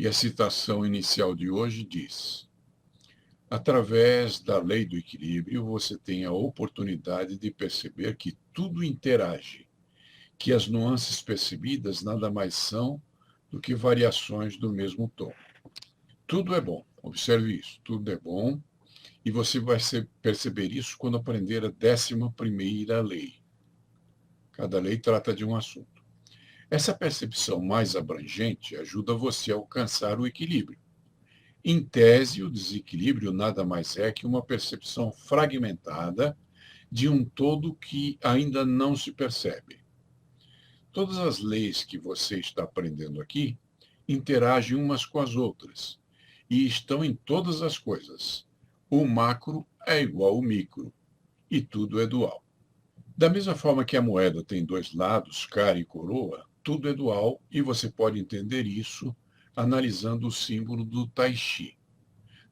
E a citação inicial de hoje diz: através da lei do equilíbrio, você tem a oportunidade de perceber que tudo interage, que as nuances percebidas nada mais são do que variações do mesmo tom. Tudo é bom, observe isso, tudo é bom, e você vai perceber isso quando aprender a 11ª lei. Cada lei trata de um assunto. Essa percepção mais abrangente ajuda você a alcançar o equilíbrio. Em tese, o desequilíbrio nada mais é que uma percepção fragmentada de um todo que ainda não se percebe. Todas as leis que você está aprendendo aqui interagem umas com as outras e estão em todas as coisas. O macro é igual ao micro e tudo é dual. Da mesma forma que a moeda tem dois lados, cara e coroa, tudo é dual e você pode entender isso analisando o símbolo do Tai Chi.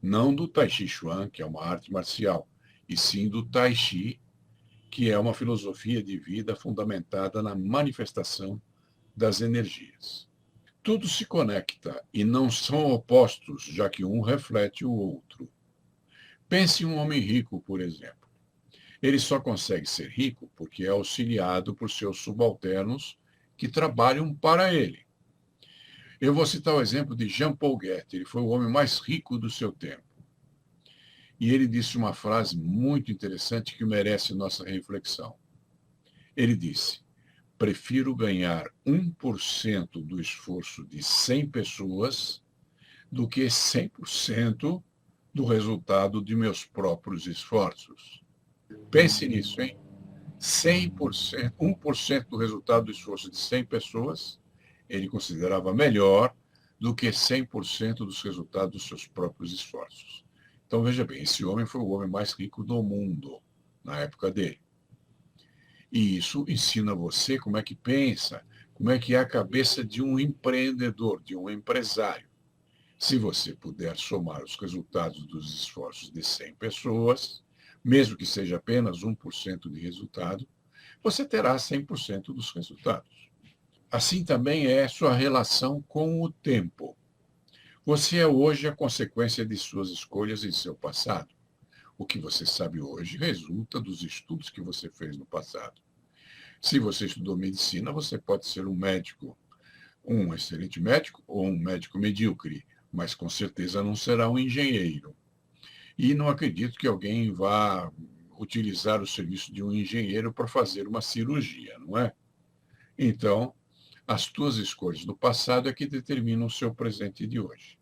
Não do Tai Chi Chuan, que é uma arte marcial, e sim do Tai Chi, que é uma filosofia de vida fundamentada na manifestação das energias. Tudo se conecta e não são opostos, já que um reflete o outro. Pense em um homem rico, por exemplo. Ele só consegue ser rico porque é auxiliado por seus subalternos que trabalham para ele. Eu vou citar o exemplo de Jean Paul Goethe. Ele foi o homem mais rico do seu tempo. E ele disse uma frase muito interessante que merece nossa reflexão. Ele disse: prefiro ganhar 1% do esforço de 100 pessoas do que 100% do resultado de meus próprios esforços. Pense nisso, hein? 100%, 1% do resultado do esforço de 100 pessoas, ele considerava melhor do que 100% dos resultados dos seus próprios esforços. Então, veja bem, esse homem foi o homem mais rico do mundo na época dele. E isso ensina você como é que pensa, como é que é a cabeça de um empreendedor, de um empresário. Se você puder somar os resultados dos esforços de 100 pessoas, mesmo que seja apenas 1% de resultado, você terá 100% dos resultados. Assim também é sua relação com o tempo. Você é hoje a consequência de suas escolhas em seu passado. O que você sabe hoje resulta dos estudos que você fez no passado. Se você estudou medicina, você pode ser um médico, um excelente médico ou um médico medíocre, mas com certeza não será um engenheiro. E não acredito que alguém vá utilizar o serviço de um engenheiro para fazer uma cirurgia, não é? Então, as tuas escolhas do passado é que determinam o seu presente de hoje.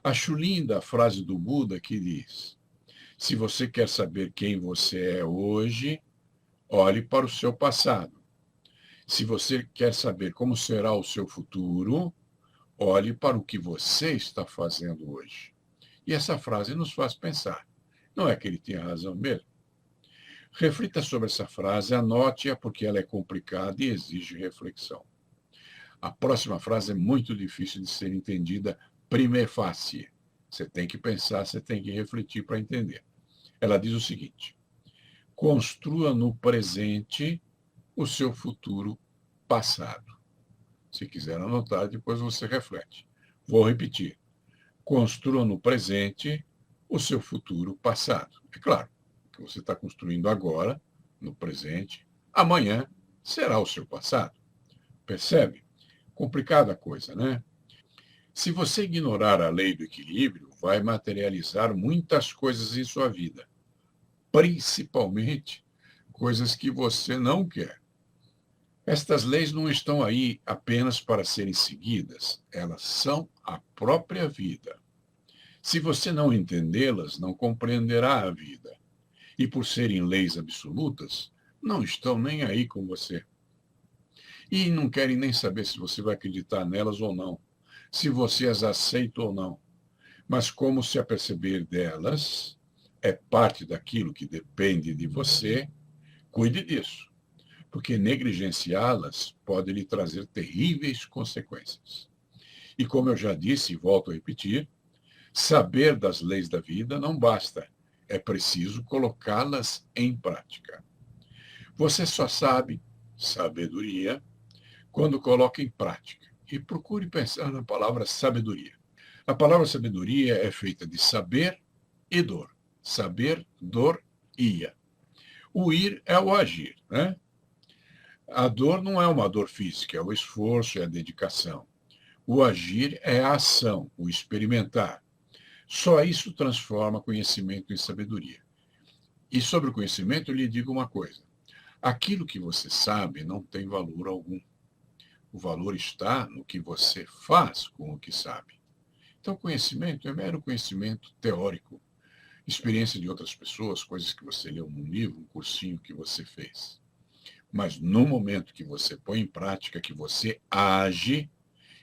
Acho linda a frase do Buda que diz: se você quer saber quem você é hoje, olhe para o seu passado. Se você quer saber como será o seu futuro, olhe para o que você está fazendo hoje. E essa frase nos faz pensar. Não é que ele tenha razão mesmo? Reflita sobre essa frase, anote-a porque ela é complicada e exige reflexão. A próxima frase é muito difícil de ser entendida prima facie. Você tem que pensar, você tem que refletir para entender. Ela diz o seguinte: construa no presente o seu futuro passado. Se quiser anotar, depois você reflete. Vou repetir. Construa no presente o seu futuro passado. É claro, que você está construindo agora, no presente, amanhã será o seu passado. Percebe? Complicada a coisa, né? Se você ignorar a lei do equilíbrio, vai materializar muitas coisas em sua vida, principalmente coisas que você não quer. Estas leis não estão aí apenas para serem seguidas, elas são a própria vida. Se você não entendê-las, não compreenderá a vida. E por serem leis absolutas, não estão nem aí com você. E não querem nem saber se você vai acreditar nelas ou não, se você as aceita ou não. Mas como se aperceber delas é parte daquilo que depende de você, cuide disso, porque negligenciá-las pode lhe trazer terríveis consequências. E como eu já disse e volto a repetir, saber das leis da vida não basta, é preciso colocá-las em prática. Você só sabe sabedoria quando coloca em prática. e procure pensar na palavra sabedoria. A palavra sabedoria é feita de saber e dor. Saber, dor e ia. O ir é o agir, né? A dor não é uma dor física, é o esforço, é a dedicação. O agir é a ação, o experimentar. Só isso transforma conhecimento em sabedoria. E sobre o conhecimento, eu lhe digo uma coisa. Aquilo que você sabe não tem valor algum. O valor está no que você faz com o que sabe. Então, conhecimento é mero conhecimento teórico, experiência de outras pessoas, coisas que você leu num livro, um cursinho que você fez. Mas no momento que você põe em prática, que você age,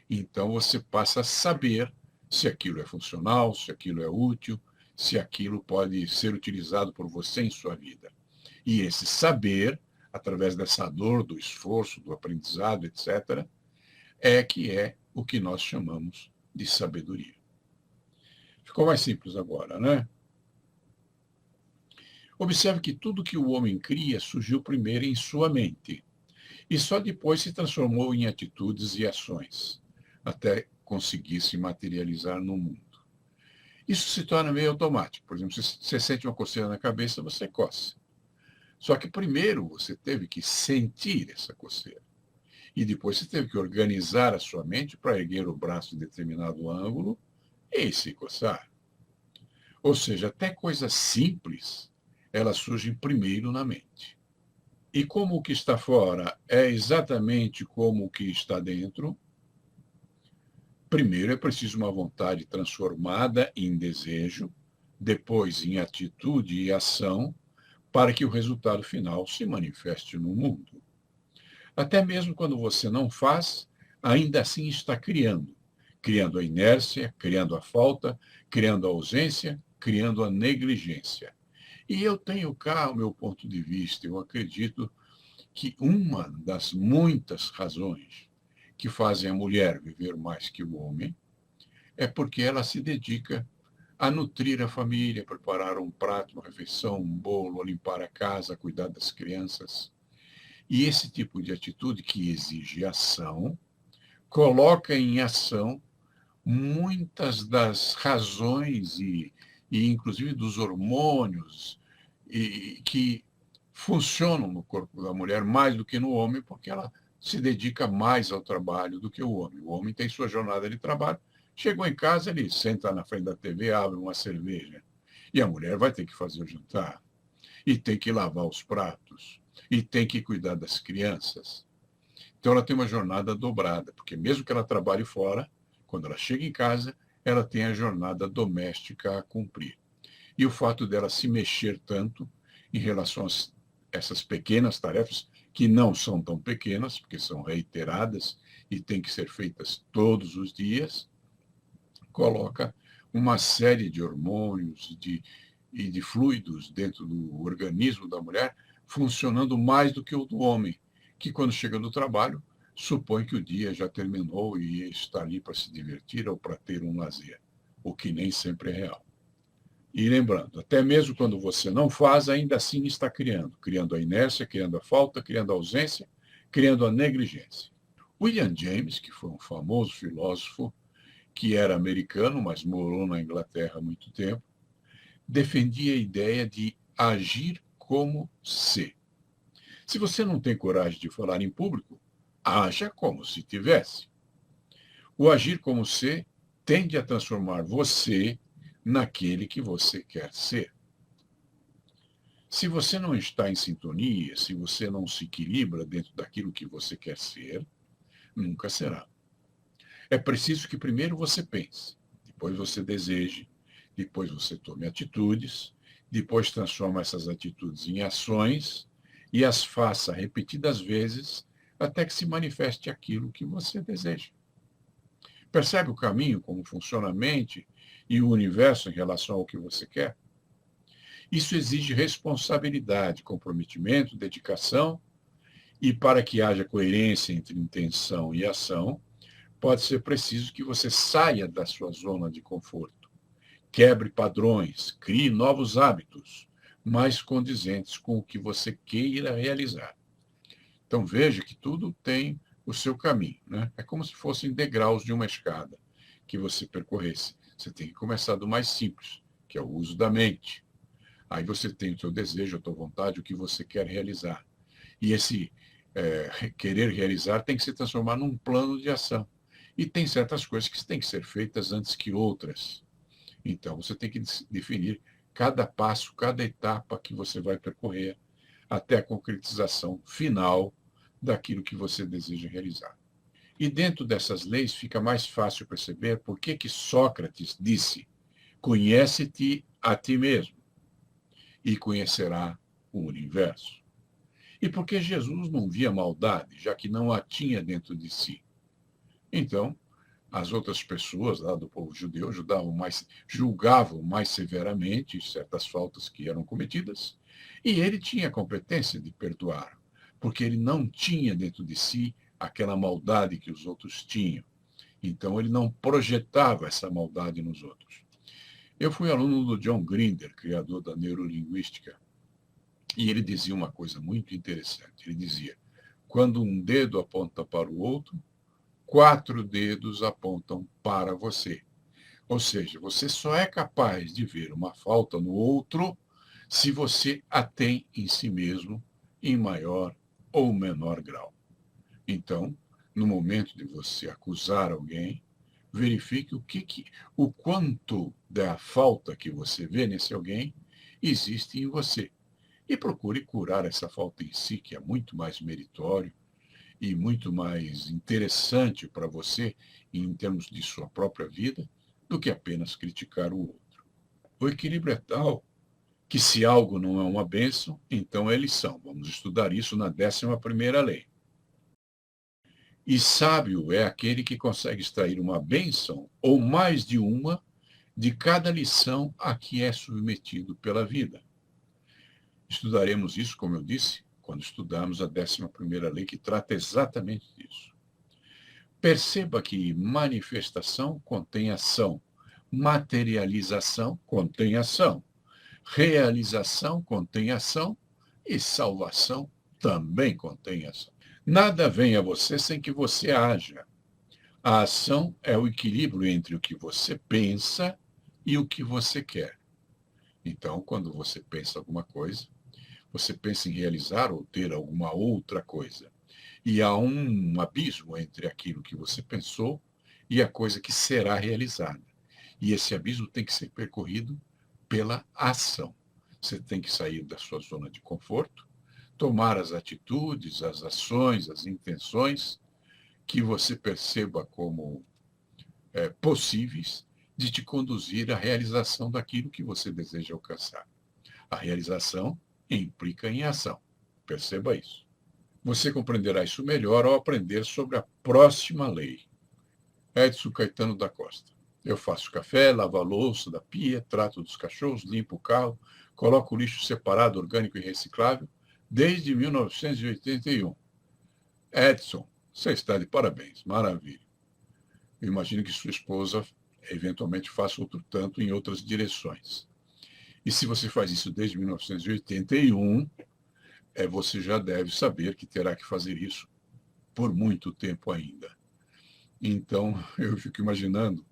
então você passa a saber se aquilo é funcional, se aquilo é útil, se aquilo pode ser utilizado por você em sua vida. E esse saber, através dessa dor, do esforço, do aprendizado, etc., é o que nós chamamos de sabedoria. Ficou mais simples agora, né? Observe que tudo que o homem cria surgiu primeiro em sua mente e só depois se transformou em atitudes e ações, até conseguir se materializar no mundo. Isso se torna meio automático. Por exemplo, se você sente uma coceira na cabeça, você coça. Só que primeiro você teve que sentir essa coceira. E depois você teve que organizar a sua mente para erguer o braço em determinado ângulo e se coçar. Ou seja, até coisas simples, elas surgem primeiro na mente. E como o que está fora é exatamente como o que está dentro, primeiro é preciso uma vontade transformada em desejo, depois em atitude e ação, para que o resultado final se manifeste no mundo. Até mesmo quando você não faz, ainda assim está criando. Criando a inércia, criando a falta, criando a ausência, criando a negligência. E eu tenho cá o meu ponto de vista. Eu acredito que uma das muitas razões que fazem a mulher viver mais que o homem é porque ela se dedica a nutrir a família, a preparar um prato, uma refeição, um bolo, a limpar a casa, a cuidar das crianças. E esse tipo de atitude que exige ação, coloca em ação muitas das razões e inclusive dos hormônios que funcionam no corpo da mulher mais do que no homem, porque ela se dedica mais ao trabalho do que o homem. O homem tem sua jornada de trabalho, chegou em casa, ele senta na frente da TV, abre uma cerveja. E a mulher vai ter que fazer o jantar, e tem que lavar os pratos, e tem que cuidar das crianças. Então ela tem uma jornada dobrada, porque mesmo que ela trabalhe fora, quando ela chega em casa, ela tem a jornada doméstica a cumprir. E o fato dela se mexer tanto em relação a essas pequenas tarefas, que não são tão pequenas, porque são reiteradas e têm que ser feitas todos os dias, coloca uma série de hormônios e de fluidos dentro do organismo da mulher funcionando mais do que o do homem, que quando chega no trabalho, supõe que o dia já terminou e está ali para se divertir ou para ter um lazer, o que nem sempre é real. E lembrando, até mesmo quando você não faz, ainda assim está criando. Criando a inércia, criando a falta, criando a ausência, criando a negligência. William James, que foi um famoso filósofo, que era americano, mas morou na Inglaterra há muito tempo, defendia a ideia de agir como se. Se você não tem coragem de falar em público, haja como se tivesse. O agir como se tende a transformar você naquele que você quer ser. Se você não está em sintonia, se você não se equilibra dentro daquilo que você quer ser, nunca será. É preciso que primeiro você pense, depois você deseje, depois você tome atitudes, depois transforma essas atitudes em ações e as faça repetidas vezes até que se manifeste aquilo que você deseja. Percebe o caminho, como funciona a mente e o universo em relação ao que você quer? Isso exige responsabilidade, comprometimento, dedicação, e para que haja coerência entre intenção e ação, pode ser preciso que você saia da sua zona de conforto, quebre padrões, crie novos hábitos, mais condizentes com o que você queira realizar. Então veja que tudo tem o seu caminho, né? É como se fossem degraus de uma escada que você percorresse. Você tem que começar do mais simples, que é o uso da mente. Aí você tem o seu desejo, a tua vontade, o que você quer realizar. E esse querer realizar tem que se transformar num plano de ação. E tem certas coisas que têm que ser feitas antes que outras. Então, você tem que definir cada passo, cada etapa que você vai percorrer até a concretização final daquilo que você deseja realizar. E dentro dessas leis fica mais fácil perceber por que Sócrates disse: conhece-te a ti mesmo e conhecerá o universo. E porque Jesus não via maldade, já que não a tinha dentro de si. Então, as outras pessoas lá do povo judeu julgavam mais severamente certas faltas que eram cometidas, e ele tinha a competência de perdoar, porque ele não tinha dentro de si aquela maldade que os outros tinham. Então, ele não projetava essa maldade nos outros. Eu fui aluno do John Grinder, criador da neurolinguística, e ele dizia uma coisa muito interessante. Ele dizia: quando um dedo aponta para o outro, 4 dedos apontam para você. Ou seja, você só é capaz de ver uma falta no outro se você a tem em si mesmo em maior ou menor grau. Então, no momento de você acusar alguém, verifique o quanto da falta que você vê nesse alguém existe em você. E procure curar essa falta em si, que é muito mais meritório e muito mais interessante para você, em termos de sua própria vida, do que apenas criticar o outro. O equilíbrio é tal que, se algo não é uma bênção, então é lição. Vamos estudar isso na 11ª lei. E sábio é aquele que consegue extrair uma bênção, ou mais de uma, de cada lição a que é submetido pela vida. Estudaremos isso, como eu disse, quando estudarmos a 11ª lei, que trata exatamente disso. Perceba que manifestação contém ação, materialização contém ação, realização contém ação e salvação também contém ação. Nada vem a você sem que você haja. A ação é o equilíbrio entre o que você pensa e o que você quer. Então, quando você pensa alguma coisa, você pensa em realizar ou ter alguma outra coisa. E há um abismo entre aquilo que você pensou e a coisa que será realizada. E esse abismo tem que ser percorrido pela ação. Você tem que sair da sua zona de conforto, tomar as atitudes, as ações, as intenções que você perceba como possíveis de te conduzir à realização daquilo que você deseja alcançar. A realização implica em ação. Perceba isso. Você compreenderá isso melhor ao aprender sobre a próxima lei. Edson Caetano da Costa. Eu faço café, lavo a louça da pia, trato dos cachorros, limpo o carro, coloco o lixo separado, orgânico e reciclável, desde 1981. Edson, você está de parabéns, maravilha. Eu imagino que sua esposa eventualmente faça outro tanto em outras direções. E se você faz isso desde 1981, você já deve saber que terá que fazer isso por muito tempo ainda. Então, eu fico imaginando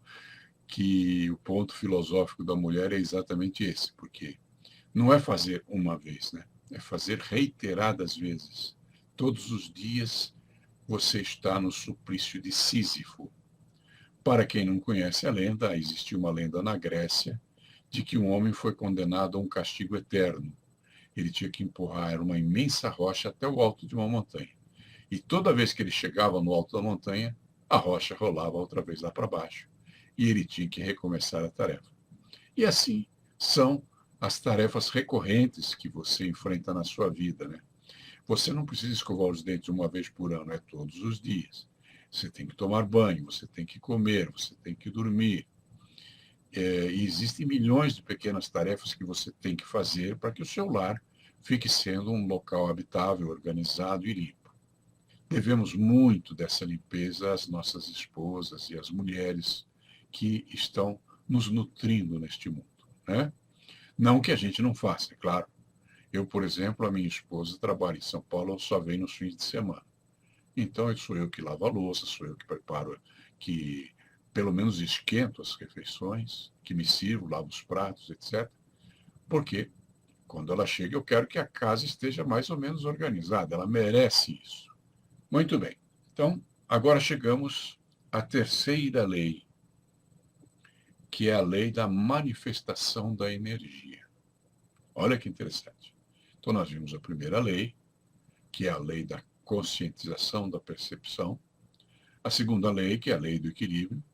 que o ponto filosófico da mulher é exatamente esse, porque não é fazer uma vez, né? É fazer reiteradas vezes. Todos os dias você está no suplício de Sísifo. Para quem não conhece a lenda, existiu uma lenda na Grécia de que um homem foi condenado a um castigo eterno. Ele tinha que empurrar uma imensa rocha até o alto de uma montanha. E toda vez que ele chegava no alto da montanha, a rocha rolava outra vez lá para baixo. E ele tinha que recomeçar a tarefa. E assim são as tarefas recorrentes que você enfrenta na sua vida, né? Você não precisa escovar os dentes uma vez por ano, é todos os dias. Você tem que tomar banho, você tem que comer, você tem que dormir. E existem milhões de pequenas tarefas que você tem que fazer para que o seu lar fique sendo um local habitável, organizado e limpo. Devemos muito dessa limpeza às nossas esposas e às mulheres que estão nos nutrindo neste mundo, né? Não que a gente não faça, é claro. Eu, por exemplo, a minha esposa trabalha em São Paulo, ela só vem nos fins de semana. Então, sou eu que lavo a louça, sou eu que preparo, que pelo menos esquento as refeições, que me sirvo, lavo os pratos, etc. Porque quando ela chega, eu quero que a casa esteja mais ou menos organizada. Ela merece isso. Muito bem. Então, agora chegamos à terceira lei, que é a lei da manifestação da energia. Olha que interessante. Então, nós vimos a primeira lei, que é a lei da conscientização da percepção. A segunda lei, que é a lei do equilíbrio.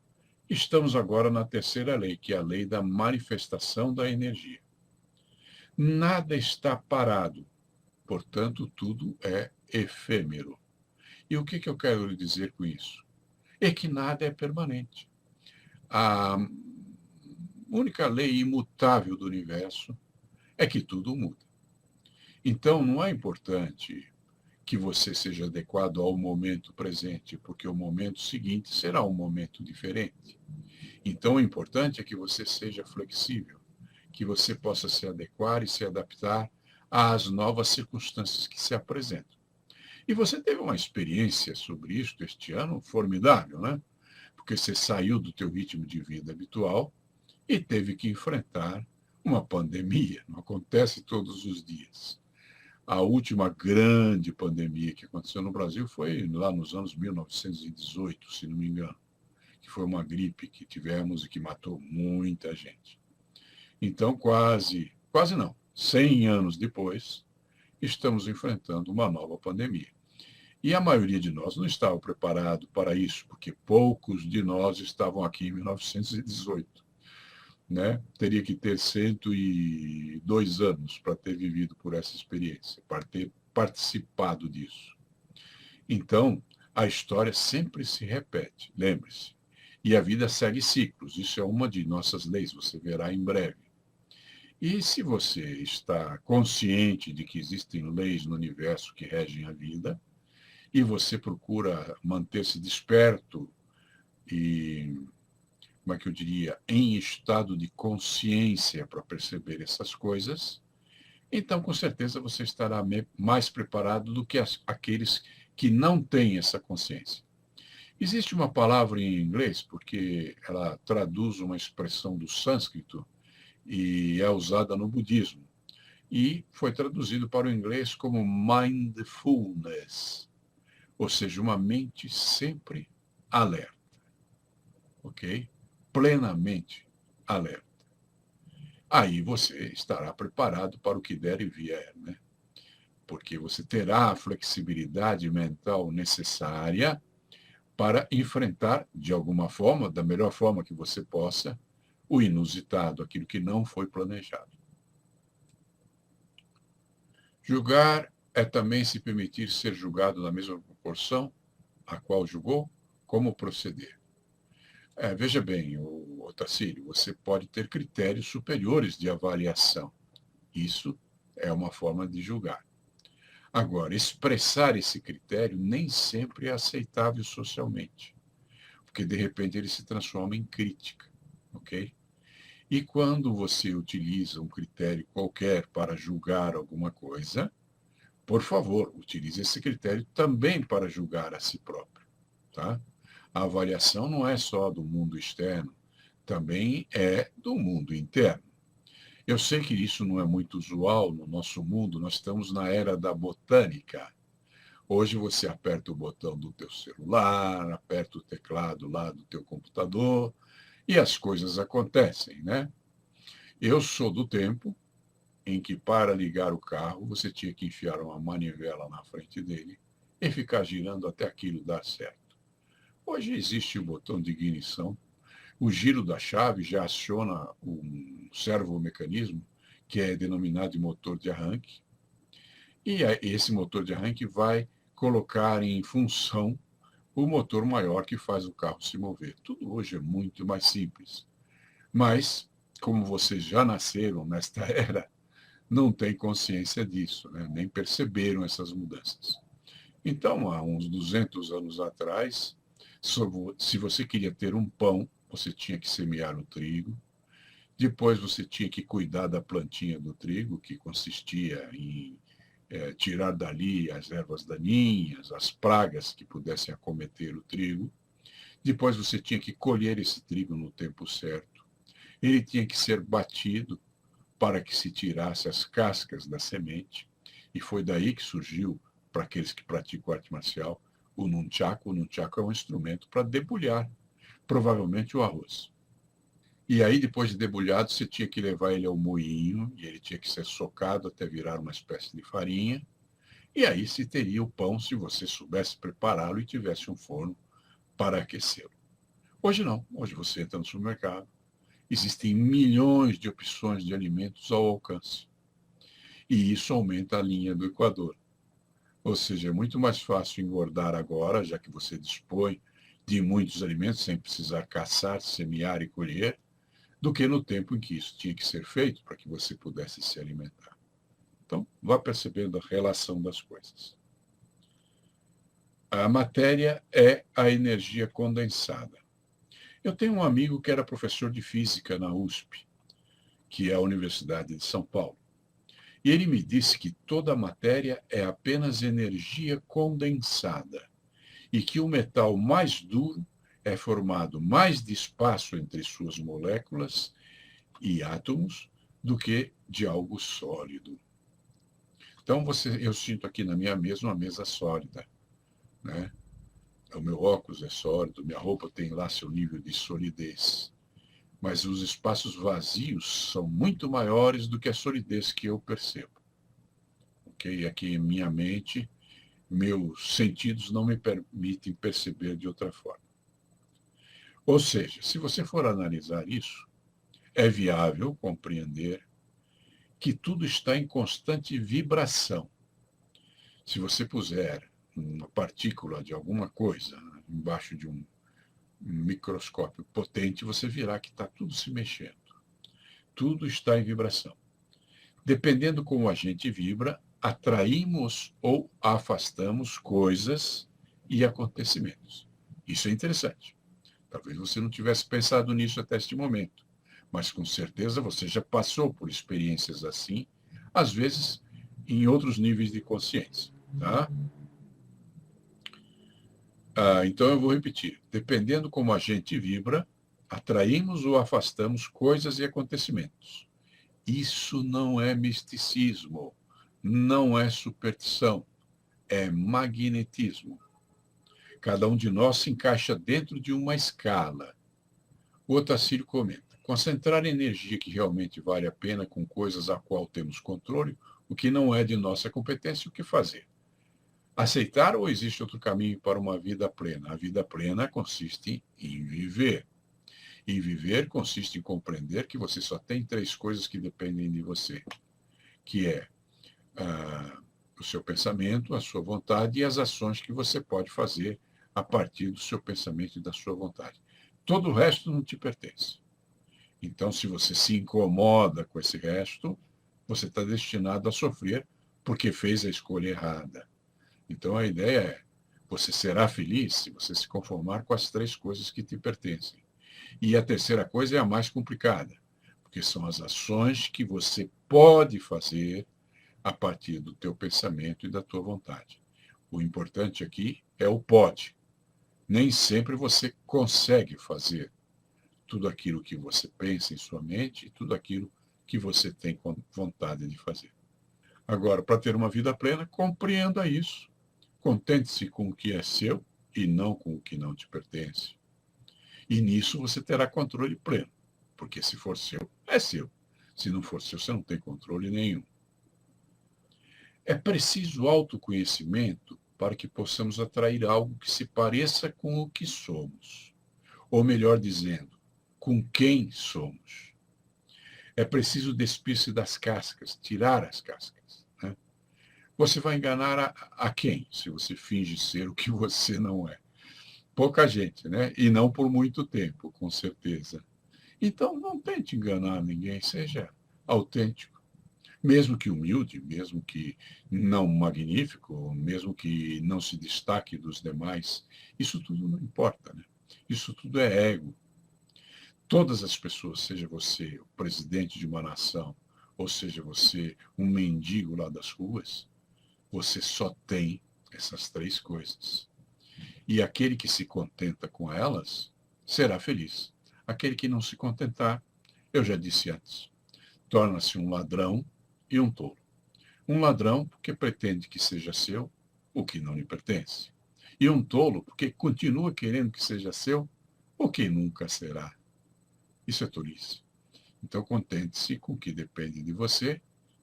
Estamos agora na terceira lei, que é a lei da manifestação da energia. Nada está parado, portanto, tudo é efêmero. E o que eu quero lhe dizer com isso? É que nada é permanente. A única lei imutável do universo é que tudo muda. Então, não é importante que você seja adequado ao momento presente, porque o momento seguinte será um momento diferente. Então, o importante é que você seja flexível, que você possa se adequar e se adaptar às novas circunstâncias que se apresentam. E você teve uma experiência sobre isso este ano formidável, né? Porque você saiu do teu ritmo de vida habitual e teve que enfrentar uma pandemia. Não acontece todos os dias. A última grande pandemia que aconteceu no Brasil foi lá nos anos 1918, se não me engano, que foi uma gripe que tivemos e que matou muita gente. Então, quase não, 100 anos depois, estamos enfrentando uma nova pandemia. E a maioria de nós não estava preparado para isso, porque poucos de nós estavam aqui em 1918. Né? Teria que ter 102 anos para ter vivido por essa experiência, para ter participado disso. Então, a história sempre se repete, lembre-se. E a vida segue ciclos, isso é uma de nossas leis, você verá em breve. E se você está consciente de que existem leis no universo que regem a vida, e você procura manter-se desperto e, como é que eu diria, em estado de consciência para perceber essas coisas, então com certeza você estará mais preparado do que aqueles que não têm essa consciência. Existe uma palavra em inglês, porque ela traduz uma expressão do sânscrito e é usada no budismo. E foi traduzido para o inglês como mindfulness, ou seja, uma mente sempre alerta, ok? Plenamente alerta. Aí você estará preparado para o que der e vier, né? Porque você terá a flexibilidade mental necessária para enfrentar, de alguma forma, da melhor forma que você possa, o inusitado, aquilo que não foi planejado. Julgar é também se permitir ser julgado na mesma proporção a qual julgou, como proceder. Veja bem, Otacílio, você pode ter critérios superiores de avaliação. Isso é uma forma de julgar. Agora, expressar esse critério nem sempre é aceitável socialmente, porque de repente ele se transforma em crítica, ok? E quando você utiliza um critério qualquer para julgar alguma coisa, por favor, utilize esse critério também para julgar a si próprio, tá? A avaliação não é só do mundo externo, também é do mundo interno. Eu sei que isso não é muito usual no nosso mundo, nós estamos na era da botânica. Hoje você aperta o botão do teu celular, aperta o teclado lá do teu computador e as coisas acontecem, né? Eu sou do tempo em que para ligar o carro você tinha que enfiar uma manivela na frente dele e ficar girando até aquilo dar certo. Hoje existe o botão de ignição, o giro da chave já aciona um servomecanismo que é denominado de motor de arranque, e esse motor de arranque vai colocar em função o motor maior que faz o carro se mover. Tudo hoje é muito mais simples. Mas, como vocês já nasceram nesta era, não têm consciência disso, né? Nem perceberam essas mudanças. Então, há uns 200 anos atrás, se você queria ter um pão, você tinha que semear o trigo, depois você tinha que cuidar da plantinha do trigo, que consistia em tirar dali as ervas daninhas, as pragas que pudessem acometer o trigo. Depois você tinha que colher esse trigo no tempo certo. Ele tinha que ser batido para que se tirasse as cascas da semente. E foi daí que surgiu, para aqueles que praticam arte marcial, o nunchaku. O nunchaku é um instrumento para debulhar, provavelmente, o arroz. E aí, depois de debulhado, você tinha que levar ele ao moinho, e ele tinha que ser socado até virar uma espécie de farinha. E aí se teria o pão se você soubesse prepará-lo e tivesse um forno para aquecê-lo. Hoje não. Hoje você entra no supermercado, existem milhões de opções de alimentos ao alcance. E isso aumenta a linha do Equador. Ou seja, é muito mais fácil engordar agora, já que você dispõe de muitos alimentos sem precisar caçar, semear e colher, do que no tempo em que isso tinha que ser feito para que você pudesse se alimentar. Então, vá percebendo a relação das coisas. A matéria é a energia condensada. Eu tenho um amigo que era professor de física na USP, que é a Universidade de São Paulo. E ele me disse que toda a matéria é apenas energia condensada e que o metal mais duro é formado mais de espaço entre suas moléculas e átomos do que de algo sólido. Então, eu sinto aqui na minha mesa uma mesa sólida, né? O meu óculos é sólido, minha roupa tem lá seu nível de solidez. Mas os espaços vazios são muito maiores do que a solidez que eu percebo. Okay? Aqui em minha mente, meus sentidos não me permitem perceber de outra forma. Ou seja, se você for analisar isso, é viável compreender que tudo está em constante vibração. Se você puser uma partícula de alguma coisa embaixo de um microscópio potente, você verá que está tudo se mexendo. Tudo está em vibração. Dependendo como a gente vibra, atraímos ou afastamos coisas e acontecimentos. Isso é interessante. Talvez você não tivesse pensado nisso até este momento, mas com certeza você já passou por experiências assim, às vezes em outros níveis de consciência. Tá? Então eu vou repetir. Dependendo como a gente vibra, atraímos ou afastamos coisas e acontecimentos. Isso não é misticismo, não é superstição, é magnetismo. Cada um de nós se encaixa dentro de uma escala. O Otacílio comenta: concentrar energia que realmente vale a pena com coisas a qual temos controle, o que não é de nossa competência, o que fazer? Aceitar ou existe outro caminho para uma vida plena? A vida plena consiste em viver. E viver consiste em compreender que você só tem 3 coisas que dependem de você, que é o seu pensamento, a sua vontade e as ações que você pode fazer a partir do seu pensamento e da sua vontade. Todo o resto não te pertence. Então, se você se incomoda com esse resto, você está destinado a sofrer porque fez a escolha errada. Então, a ideia é: você será feliz se você se conformar com as 3 coisas que te pertencem. E a terceira coisa é a mais complicada, porque são as ações que você pode fazer a partir do teu pensamento e da tua vontade. O importante aqui é o pode. Nem sempre você consegue fazer tudo aquilo que você pensa em sua mente e tudo aquilo que você tem vontade de fazer. Agora, para ter uma vida plena, compreenda isso. Contente-se com o que é seu e não com o que não te pertence. E nisso você terá controle pleno, porque se for seu, é seu. Se não for seu, você não tem controle nenhum. É preciso autoconhecimento para que possamos atrair algo que se pareça com o que somos. Ou melhor dizendo, com quem somos. É preciso despir-se das cascas, tirar as cascas. Né? Você vai enganar a quem, se você finge ser o que você não é? Pouca gente, né? E não por muito tempo, com certeza. Então, não tente enganar ninguém, seja autêntico. Mesmo que humilde, mesmo que não magnífico, mesmo que não se destaque dos demais, isso tudo não importa, né? Isso tudo é ego. Todas as pessoas, seja você o presidente de uma nação, ou seja você um mendigo lá das ruas, Você só tem essas três coisas. E aquele que se contenta com elas será feliz. Aquele que não se contentar, eu já disse antes, torna-se um ladrão e um tolo. Um ladrão porque pretende que seja seu o que não lhe pertence. E um tolo porque continua querendo que seja seu o que nunca será. Isso é tolice. Então contente-se com o que depende de você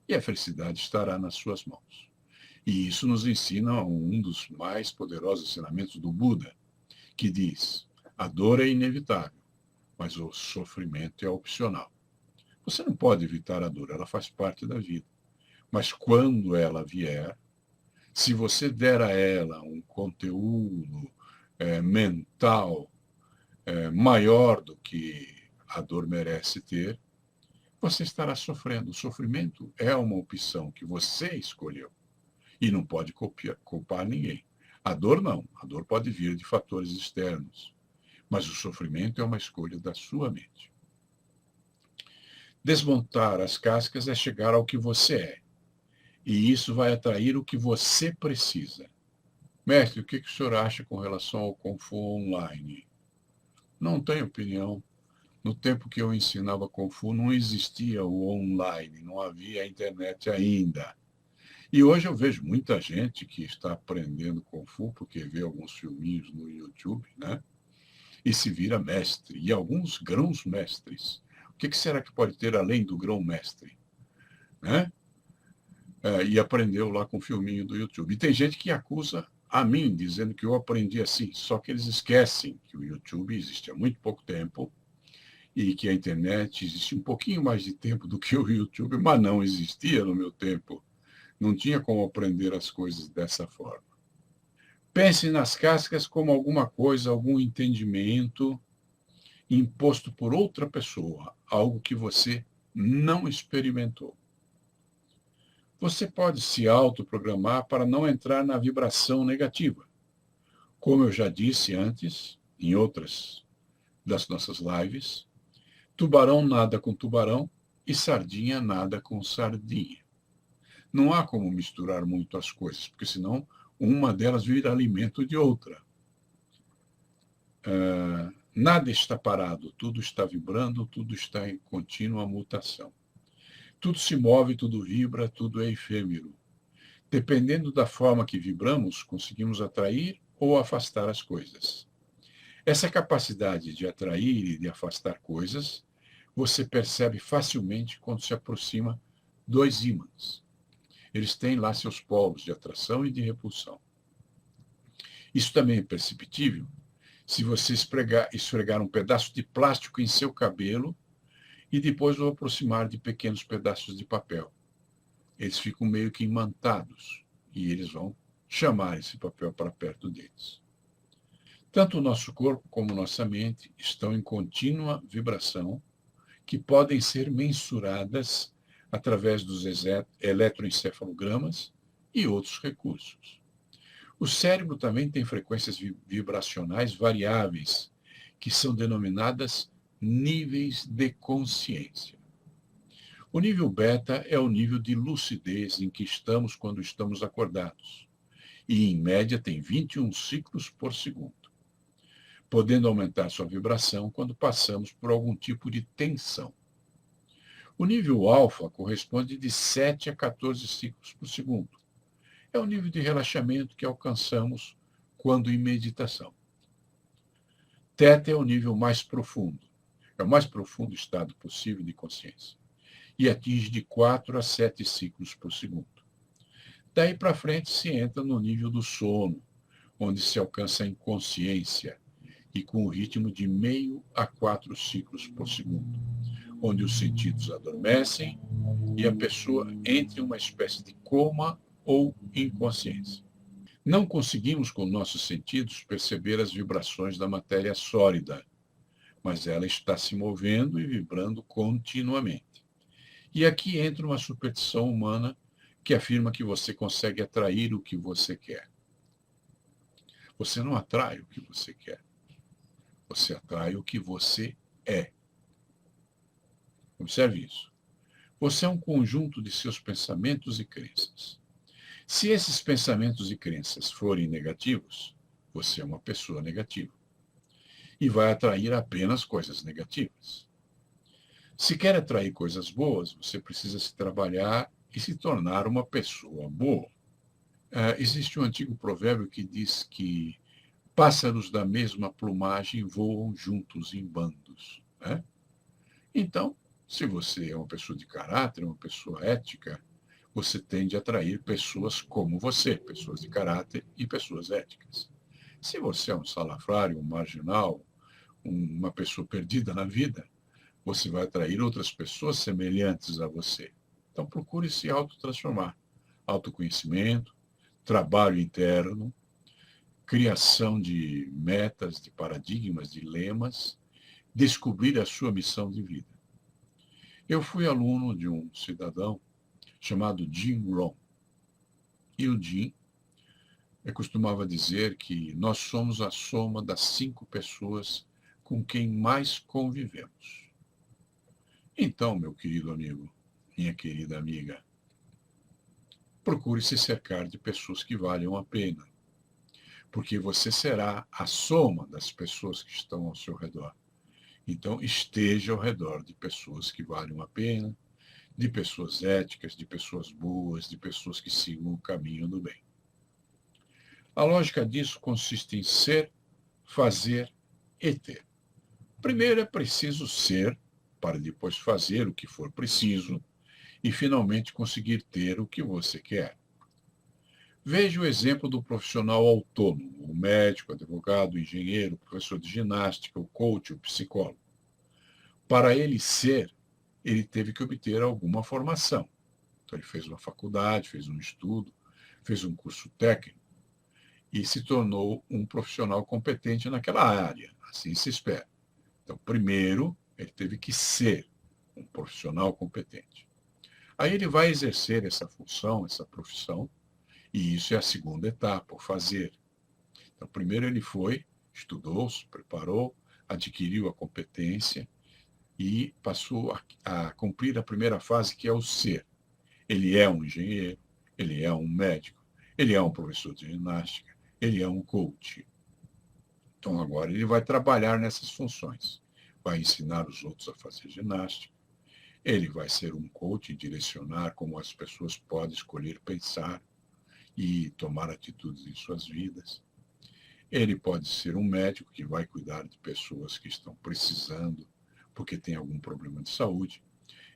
e a felicidade estará nas suas mãos. E isso nos ensina um dos mais poderosos ensinamentos do Buda, que diz: a dor é inevitável, mas o sofrimento é opcional. Você não pode evitar a dor, ela faz parte da vida. Mas quando ela vier, se você der a ela um conteúdo mental maior do que a dor merece ter, você estará sofrendo. O sofrimento é uma opção que você escolheu e não pode culpar ninguém. A dor não. A dor pode vir de fatores externos, mas o sofrimento é uma escolha da sua mente. Desmontar as cascas é chegar ao que você é. E isso vai atrair o que você precisa. Mestre, o que o senhor acha com relação ao Kung Fu online? Não tenho opinião. No tempo que eu ensinava Kung Fu, não existia o online, não havia a internet ainda. E hoje eu vejo muita gente que está aprendendo Kung Fu porque vê alguns filminhos no YouTube, né? E se vira mestre. E alguns grãos mestres. O que será que pode ter além do grão mestre? Né? E aprendeu lá com o filminho do YouTube. E tem gente que acusa a mim, dizendo que eu aprendi assim. Só que eles esquecem que o YouTube existe há muito pouco tempo e que a internet existe um pouquinho mais de tempo do que o YouTube, mas não existia no meu tempo. Não tinha como aprender as coisas dessa forma. Pense nas cascas como alguma coisa, algum entendimento imposto por outra pessoa, algo que você não experimentou. Você pode se autoprogramar para não entrar na vibração negativa. Como eu já disse antes, em outras das nossas lives, tubarão nada com tubarão e sardinha nada com sardinha. Não há como misturar muito as coisas, porque senão uma delas vira alimento de outra. Nada está parado, tudo está vibrando, tudo está em contínua mutação. Tudo se move, tudo vibra, tudo é efêmero. Dependendo da forma que vibramos, conseguimos atrair ou afastar as coisas. Essa capacidade de atrair e de afastar coisas, você percebe facilmente quando se aproxima dois ímãs. Eles têm lá seus polos de atração e de repulsão. Isso também é perceptível se você esfregar um pedaço de plástico em seu cabelo e depois o aproximar de pequenos pedaços de papel. Eles ficam meio que imantados e eles vão chamar esse papel para perto deles. Tanto o nosso corpo como nossa mente estão em contínua vibração, que podem ser mensuradas através dos eletroencefalogramas e outros recursos. O cérebro também tem frequências vibracionais variáveis, que são denominadas níveis de consciência. O nível beta é o nível de lucidez em que estamos quando estamos acordados, e em média tem 21 ciclos por segundo, podendo aumentar sua vibração quando passamos por algum tipo de tensão. O nível alfa corresponde de 7 a 14 ciclos por segundo. É o nível de relaxamento que alcançamos quando em meditação. Teta é o nível mais profundo. É o mais profundo estado possível de consciência. E atinge de 4 a 7 ciclos por segundo. Daí para frente se entra no nível do sono, onde se alcança a inconsciência, e com o ritmo de meio a 4 ciclos por segundo, onde os sentidos adormecem e a pessoa entra em uma espécie de coma ou inconsciência. Não conseguimos, com nossos sentidos, perceber as vibrações da matéria sólida, mas ela está se movendo e vibrando continuamente. E aqui entra uma superstição humana que afirma que você consegue atrair o que você quer. Você não atrai o que você quer. Você atrai o que você é. Observe isso. Você é um conjunto de seus pensamentos e crenças. Se esses pensamentos e crenças forem negativos, você é uma pessoa negativa e vai atrair apenas coisas negativas. Se quer atrair coisas boas, você precisa se trabalhar e se tornar uma pessoa boa. Existe um antigo provérbio que diz que pássaros da mesma plumagem voam juntos em bandos, né? Então, se você é uma pessoa de caráter, uma pessoa ética, você tende a atrair pessoas como você, pessoas de caráter e pessoas éticas. Se você é um salafrário, um marginal, uma pessoa perdida na vida, você vai atrair outras pessoas semelhantes a você. Então, procure se autotransformar. Autoconhecimento, trabalho interno, criação de metas, de paradigmas, de lemas, descobrir a sua missão de vida. Eu fui aluno de um cidadão chamado Jim Rohn. E o Jim costumava dizer que nós somos a soma das 5 pessoas com quem mais convivemos. Então, meu querido amigo, minha querida amiga, procure se cercar de pessoas que valham a pena, porque você será a soma das pessoas que estão ao seu redor. Então, esteja ao redor de pessoas que valham a pena, de pessoas éticas, de pessoas boas, de pessoas que sigam o caminho do bem. A lógica disso consiste em ser, fazer e ter. Primeiro é preciso ser, para depois fazer o que for preciso e finalmente conseguir ter o que você quer. Veja o exemplo do profissional autônomo, o médico, advogado, o engenheiro, o professor de ginástica, o coach, o psicólogo. Para ele ser, ele teve que obter alguma formação. Então, ele fez uma faculdade, fez um estudo, fez um curso técnico e se tornou um profissional competente naquela área. Assim se espera. Então, primeiro, ele teve que ser um profissional competente. Aí ele vai exercer essa função, essa profissão, e isso é a segunda etapa, o fazer. Então, primeiro ele foi, estudou, se preparou, adquiriu a competência e passou a cumprir a primeira fase, que é o ser. Ele é um engenheiro, ele é um médico, ele é um professor de ginástica, ele é um coach. Então, agora ele vai trabalhar nessas funções. Vai ensinar os outros a fazer ginástica. Ele vai ser um coach e direcionar como as pessoas podem escolher pensar e tomar atitudes em suas vidas. Ele pode ser um médico que vai cuidar de pessoas que estão precisando porque tem algum problema de saúde.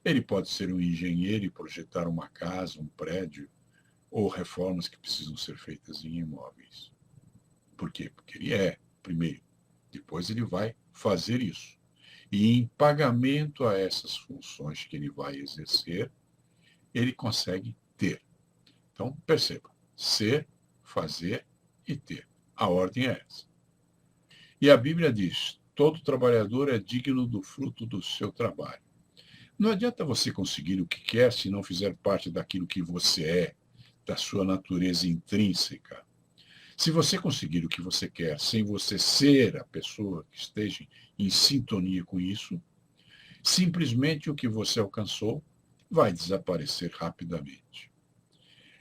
Ele pode ser um engenheiro e projetar uma casa, um prédio ou reformas que precisam ser feitas em imóveis. Por quê? Porque ele é, primeiro. Depois ele vai fazer isso. E em pagamento a essas funções que ele vai exercer, ele consegue ter. Então, perceba, ser, fazer e ter. A ordem é essa. E a Bíblia diz: todo trabalhador é digno do fruto do seu trabalho. Não adianta você conseguir o que quer se não fizer parte daquilo que você é, da sua natureza intrínseca. Se você conseguir o que você quer sem você ser a pessoa que esteja em sintonia com isso, simplesmente o que você alcançou vai desaparecer rapidamente.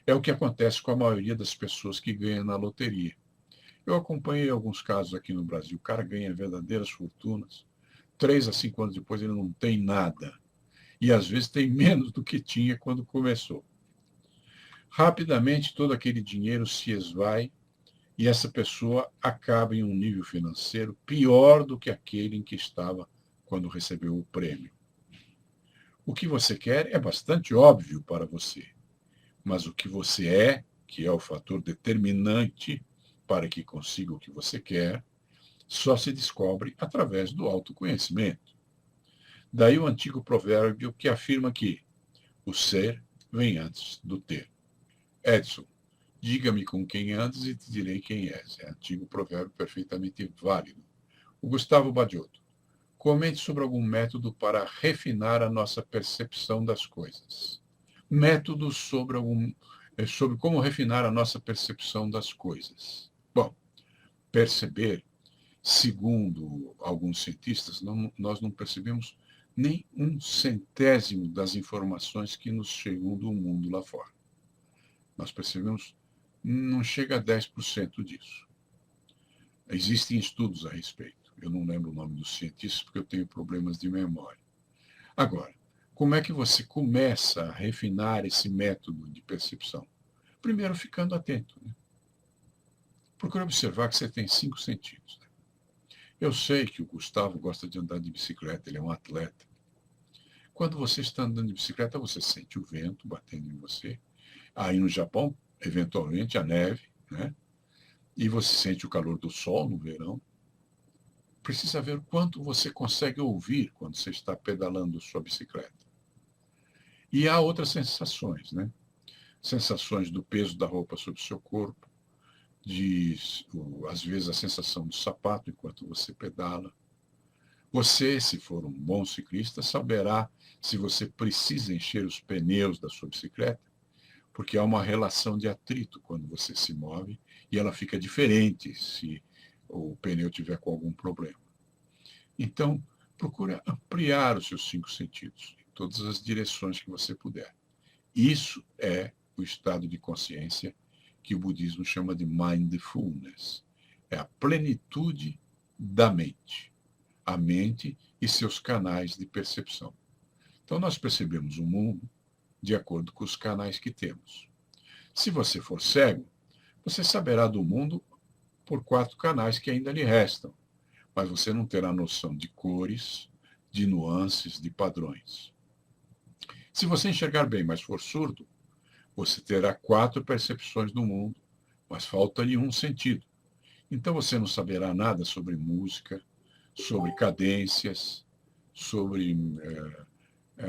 É o que acontece com a maioria das pessoas que ganham na loteria. Eu acompanhei alguns casos aqui no Brasil. O cara ganha verdadeiras fortunas. 3 a 5 anos depois ele não tem nada. E às vezes tem menos do que tinha quando começou. Rapidamente todo aquele dinheiro se esvai e essa pessoa acaba em um nível financeiro pior do que aquele em que estava quando recebeu o prêmio. O que você quer é bastante óbvio para você, mas o que você é, que é o fator determinante para que consiga o que você quer, só se descobre através do autoconhecimento. Daí o antigo provérbio que afirma que o ser vem antes do ter. Edson, diga-me com quem andas e te direi quem és. É antigo provérbio perfeitamente válido. O Gustavo Badiotto. Comente sobre algum método para refinar a nossa percepção das coisas. Métodos sobre como refinar a nossa percepção das coisas. Bom, perceber, segundo alguns cientistas, nós não percebemos nem 1/100º das informações que nos chegam do mundo lá fora. Nós percebemos, não chega a 10% disso. Existem estudos a respeito. Eu não lembro o nome dos cientistas porque eu tenho problemas de memória. Agora, como é que você começa a refinar esse método de percepção? Primeiro, ficando atento. Né? Procure observar que você tem 5 sentidos. Né? Eu sei que o Gustavo gosta de andar de bicicleta, ele é um atleta. Quando você está andando de bicicleta, você sente o vento batendo em você. Aí no Japão, eventualmente, a neve, né? E você sente o calor do sol no verão. Precisa ver o quanto você consegue ouvir quando você está pedalando sua bicicleta. E há outras sensações, né? Sensações do peso da roupa sobre o seu corpo, às vezes a sensação do sapato enquanto você pedala. Você, se for um bom ciclista, saberá se você precisa encher os pneus da sua bicicleta, porque há uma relação de atrito quando você se move e ela fica diferente se o pneu tiver com algum problema. Então, procure ampliar os seus 5 sentidos, em todas as direções que você puder. Isso é o estado de consciência que o budismo chama de mindfulness. É a plenitude da mente. A mente e seus canais de percepção. Então, nós percebemos o mundo de acordo com os canais que temos. Se você for cego, você saberá do mundo por 4 canais que ainda lhe restam, mas você não terá noção de cores, de nuances, de padrões. Se você enxergar bem, mas for surdo, você terá 4 percepções do mundo, mas falta-lhe um sentido. Então você não saberá nada sobre música, sobre cadências, sobre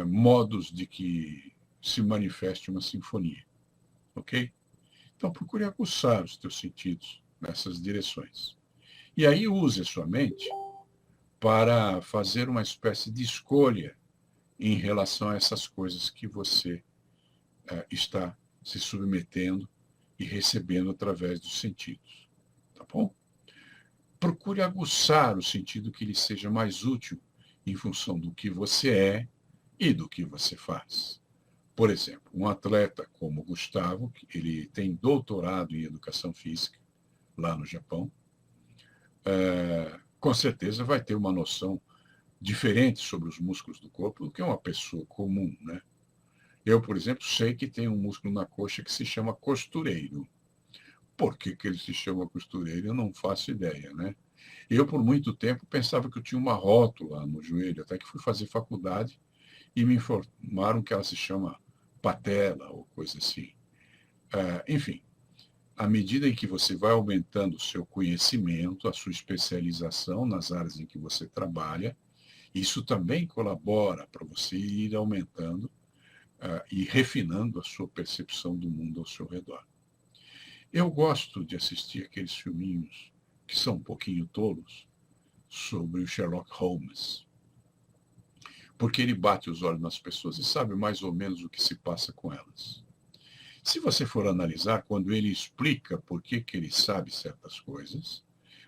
modos de que se manifeste uma sinfonia. Ok? Então procure aguçar os teus sentidos nessas direções. E aí use a sua mente para fazer uma espécie de escolha em relação a essas coisas que você está se submetendo e recebendo através dos sentidos. Tá bom? Procure aguçar o sentido que lhe seja mais útil em função do que você é e do que você faz. Por exemplo, um atleta como o Gustavo, ele tem doutorado em educação física lá no Japão, com certeza vai ter uma noção diferente sobre os músculos do corpo do que uma pessoa comum, né? Eu, por exemplo, sei que tem um músculo na coxa que se chama costureiro. Por que ele se chama costureiro? Eu não faço ideia, né? Eu, por muito tempo, pensava que eu tinha uma rótula no joelho, até que fui fazer faculdade e me informaram que ela se chama patela ou coisa assim. Enfim, à medida em que você vai aumentando o seu conhecimento, a sua especialização nas áreas em que você trabalha, isso também colabora para você ir aumentando e refinando a sua percepção do mundo ao seu redor. Eu gosto de assistir aqueles filminhos que são um pouquinho tolos sobre o Sherlock Holmes, porque ele bate os olhos nas pessoas e sabe mais ou menos o que se passa com elas. Se você for analisar, quando ele explica por que ele sabe certas coisas,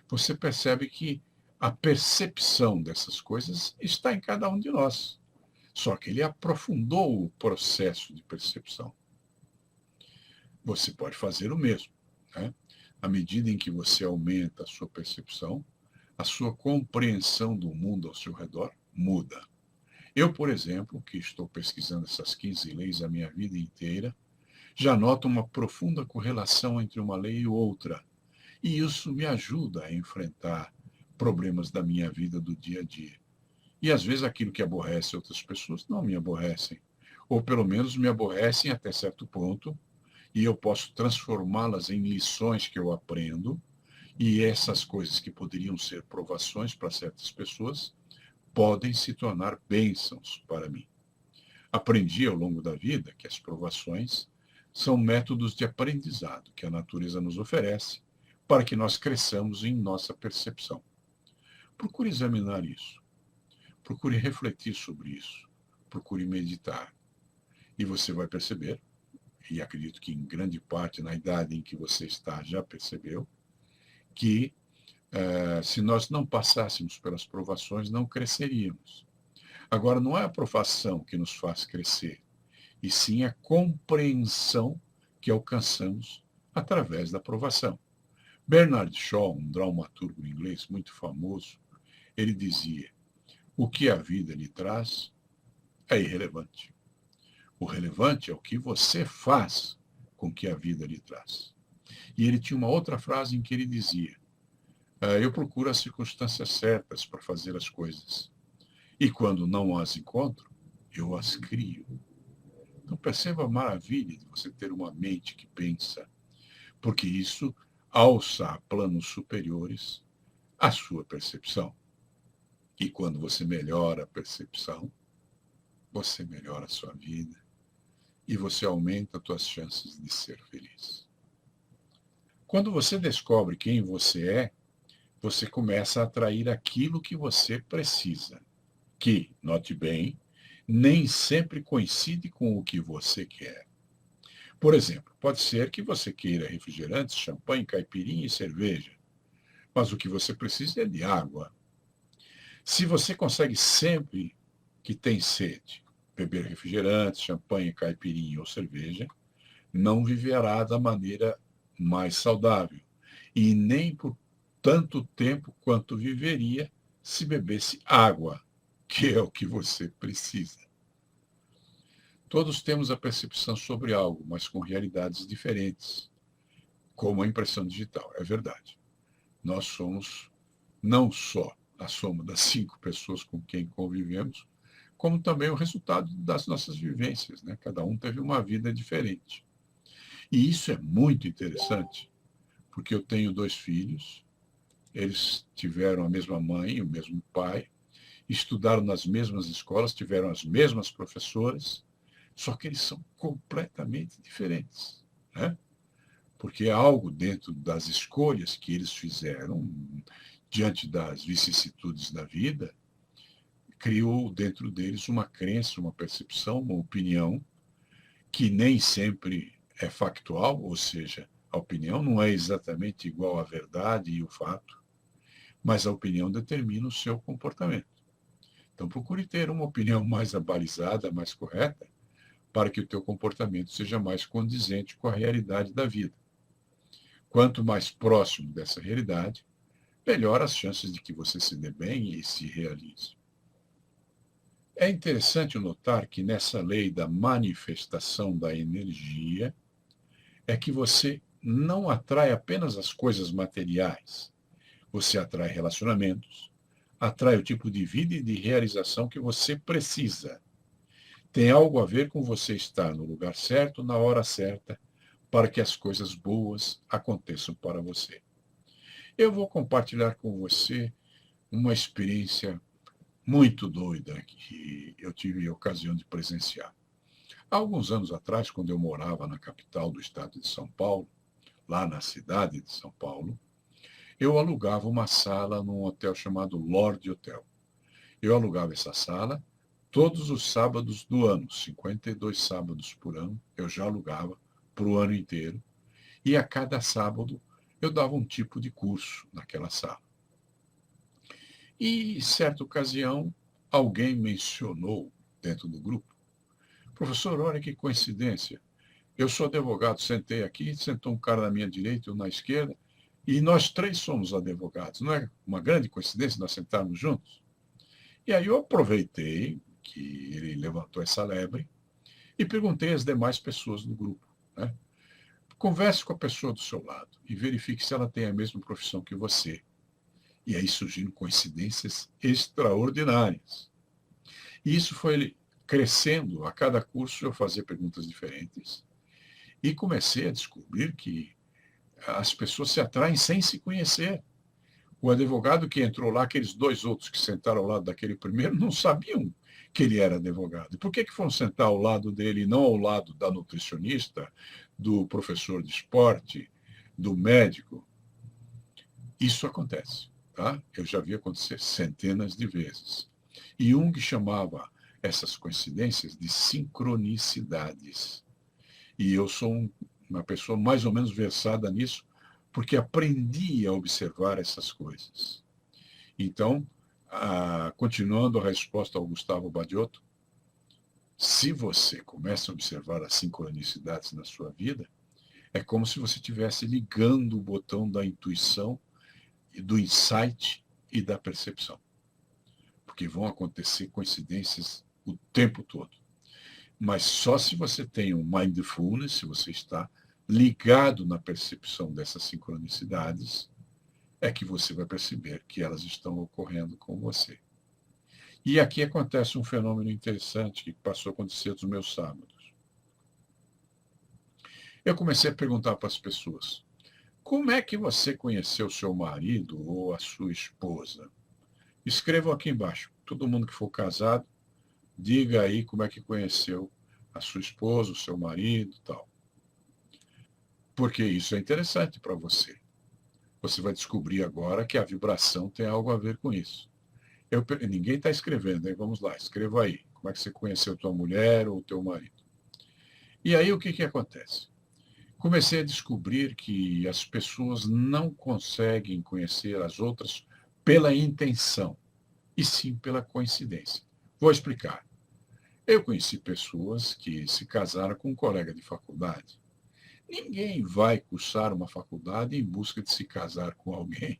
você percebe que a percepção dessas coisas está em cada um de nós. Só que ele aprofundou o processo de percepção. Você pode fazer o mesmo. Né? À medida em que você aumenta a sua percepção, a sua compreensão do mundo ao seu redor muda. Eu, por exemplo, que estou pesquisando essas 15 leis a minha vida inteira, já noto uma profunda correlação entre uma lei e outra. E isso me ajuda a enfrentar problemas da minha vida do dia a dia. E às vezes aquilo que aborrece outras pessoas não me aborrecem. Ou pelo menos me aborrecem até certo ponto, e eu posso transformá-las em lições que eu aprendo, e essas coisas que poderiam ser provações para certas pessoas podem se tornar bênçãos para mim. Aprendi ao longo da vida que as provações são métodos de aprendizado que a natureza nos oferece para que nós cresçamos em nossa percepção. Procure examinar isso. Procure refletir sobre isso. Procure meditar. E você vai perceber, e acredito que em grande parte na idade em que você está já percebeu, que se nós não passássemos pelas provações, não cresceríamos. Agora, não é a provação que nos faz crescer, e sim a compreensão que alcançamos através da provação. Bernard Shaw, um dramaturgo inglês muito famoso, ele dizia: o que a vida lhe traz é irrelevante. O relevante é o que você faz com o que a vida lhe traz. E ele tinha uma outra frase em que ele dizia: eu procuro as circunstâncias certas para fazer as coisas. E quando não as encontro, eu as crio. Então perceba a maravilha de você ter uma mente que pensa, porque isso alça a planos superiores a sua percepção. E quando você melhora a percepção, você melhora a sua vida e você aumenta as suas chances de ser feliz. Quando você descobre quem você é, você começa a atrair aquilo que você precisa, que, note bem, nem sempre coincide com o que você quer. Por exemplo, pode ser que você queira refrigerantes, champanhe, caipirinha e cerveja, mas o que você precisa é de água. Se você consegue sempre que tem sede beber refrigerantes, champanhe, caipirinha ou cerveja, não viverá da maneira mais saudável e nem por tanto tempo quanto viveria se bebesse água, que é o que você precisa. Todos temos a percepção sobre algo, mas com realidades diferentes, como a impressão digital. É verdade. Nós somos não só a soma das 5 pessoas com quem convivemos, como também o resultado das nossas vivências, né? Cada um teve uma vida diferente. E isso é muito interessante, porque eu tenho 2 filhos, eles tiveram a mesma mãe, o mesmo pai, estudaram nas mesmas escolas, tiveram as mesmas professoras, só que eles são completamente diferentes, né? Porque é algo dentro das escolhas que eles fizeram, diante das vicissitudes da vida, criou dentro deles uma crença, uma percepção, uma opinião, que nem sempre é factual, ou seja, a opinião não é exatamente igual à verdade e o fato, mas a opinião determina o seu comportamento. Então, procure ter uma opinião mais abalizada, mais correta, para que o teu comportamento seja mais condizente com a realidade da vida. Quanto mais próximo dessa realidade, melhor as chances de que você se dê bem e se realize. É interessante notar que nessa lei da manifestação da energia é que você não atrai apenas as coisas materiais. Você atrai relacionamentos, atrai o tipo de vida e de realização que você precisa. Tem algo a ver com você estar no lugar certo, na hora certa, para que as coisas boas aconteçam para você. Eu vou compartilhar com você uma experiência muito doida que eu tive a ocasião de presenciar. Há alguns anos atrás, quando eu morava na capital do estado de São Paulo, lá na cidade de São Paulo, eu alugava uma sala num hotel chamado Lorde Hotel. Eu alugava essa sala todos os sábados do ano, 52 sábados por ano, eu já alugava para o ano inteiro, e a cada sábado eu dava um tipo de curso naquela sala. E, em certa ocasião, alguém mencionou dentro do grupo: professor, olha que coincidência, eu sou advogado, sentei aqui, sentou um cara na minha direita e um na esquerda, e nós 3 somos advogados. Não é uma grande coincidência nós sentarmos juntos? E aí eu aproveitei que ele levantou essa lebre e perguntei às demais pessoas do grupo, né? Converse com a pessoa do seu lado e verifique se ela tem a mesma profissão que você. E aí surgiram coincidências extraordinárias. E isso foi crescendo. A cada curso eu fazia perguntas diferentes. E comecei a descobrir que as pessoas se atraem sem se conhecer. O advogado que entrou lá, aqueles 2 outros que sentaram ao lado daquele primeiro, não sabiam que ele era advogado. E por que foram sentar ao lado dele e não ao lado da nutricionista, do professor de esporte, do médico? Isso acontece, tá? Eu já vi acontecer centenas de vezes. E Jung chamava essas coincidências de sincronicidades. E eu sou uma pessoa mais ou menos versada nisso, porque aprendi a observar essas coisas. Então, continuando a resposta ao Gustavo Badiotto, se você começa a observar as sincronicidades na sua vida, É como se você estivesse ligando o botão da intuição, do insight e da percepção. Porque vão acontecer coincidências o tempo todo. Mas só se você tem um mindfulness, se você está ligado na percepção dessas sincronicidades, é que você vai perceber que elas estão ocorrendo com você. E aqui acontece um fenômeno interessante que passou a acontecer nos meus sábados. Eu comecei a perguntar para as pessoas: como é que você conheceu seu marido ou a sua esposa? Escrevam aqui embaixo. Todo mundo que for casado, diga aí como é que conheceu a sua esposa, o seu marido e tal. Porque isso é interessante para você. Você vai descobrir agora que a vibração tem algo a ver com isso. Ninguém está escrevendo, hein? Vamos lá, escreva aí. Como é que você conheceu tua mulher ou teu marido? E aí o que acontece? Comecei a descobrir que as pessoas não conseguem conhecer as outras pela intenção, e sim pela coincidência. Vou explicar. Eu conheci pessoas que se casaram com um colega de faculdade. Ninguém vai cursar uma faculdade em busca de se casar com alguém.